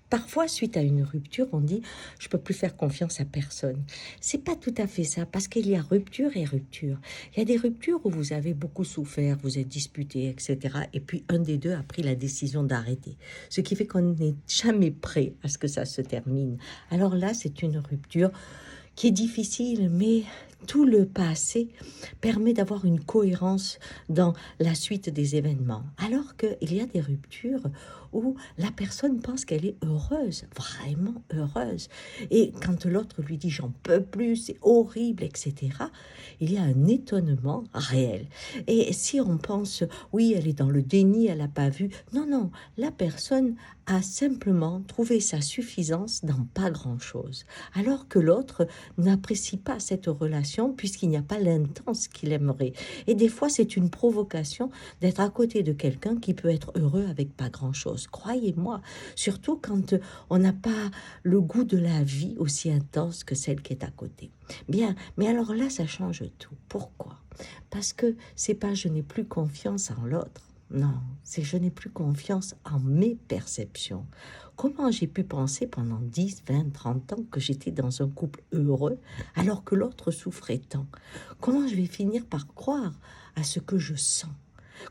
Parfois, suite à une rupture, on dit je peux plus faire confiance à personne. C'est pas tout à fait ça, parce qu'il y a rupture et rupture. Il y a des ruptures où vous avez beaucoup souffert, vous êtes disputé, etc. Et puis un des deux a pris la décision d'arrêter, ce qui fait qu'on n'est jamais prêt à ce que ça se termine. Alors là, c'est une rupture qui est difficile, mais tout le passé permet d'avoir une cohérence dans la suite des événements. Alors qu'il y a des ruptures où la personne pense qu'elle est heureuse, vraiment heureuse. Et quand l'autre lui dit j'en peux plus, c'est horrible, etc., il y a un étonnement réel. Et si on pense, oui, elle est dans le déni, elle n'a pas vu, non, non, la personne a simplement trouvé sa suffisance dans pas grand-chose. Alors que l'autre n'apprécie pas cette relation puisqu'il n'y a pas l'intense qu'il aimerait. Et des fois, c'est une provocation d'être à côté de quelqu'un qui peut être heureux avec pas grand-chose. Croyez-moi, surtout quand on n'a pas le goût de la vie aussi intense que celle qui est à côté. Bien, mais alors là, ça change tout. Pourquoi? Parce que c'est pas je n'ai plus confiance en l'autre. Non, c'est je n'ai plus confiance en mes perceptions. Comment j'ai pu penser pendant 10, 20, 30 ans que j'étais dans un couple heureux alors que l'autre souffrait tant? Comment je vais finir par croire à ce que je sens?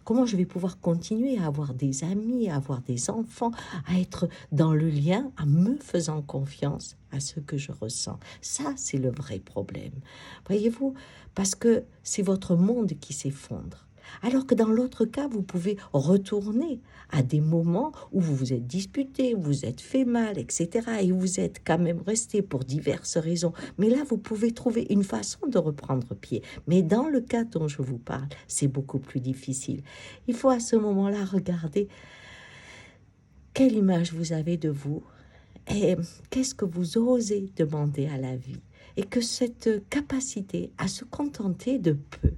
Comment je vais pouvoir continuer à avoir des amis, à avoir des enfants, à être dans le lien, en me faisant confiance à ce que je ressens? Ça, c'est le vrai problème. Voyez-vous, parce que c'est votre monde qui s'effondre. Alors que dans l'autre cas, vous pouvez retourner à des moments où vous vous êtes disputé, vous vous êtes fait mal, etc. Et vous êtes quand même resté pour diverses raisons. Mais là, vous pouvez trouver une façon de reprendre pied. Mais dans le cas dont je vous parle, c'est beaucoup plus difficile. Il faut à ce moment-là regarder quelle image vous avez de vous et qu'est-ce que vous osez demander à la vie. Et que cette capacité à se contenter de peu,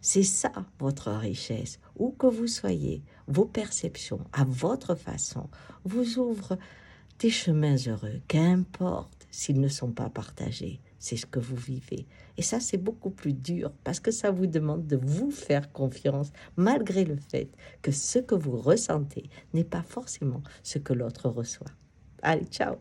c'est ça votre richesse. Où que vous soyez, vos perceptions, à votre façon, vous ouvrent des chemins heureux, qu'importe s'ils ne sont pas partagés. C'est ce que vous vivez. Et ça, c'est beaucoup plus dur parce que ça vous demande de vous faire confiance malgré le fait que ce que vous ressentez n'est pas forcément ce que l'autre reçoit. Allez, ciao!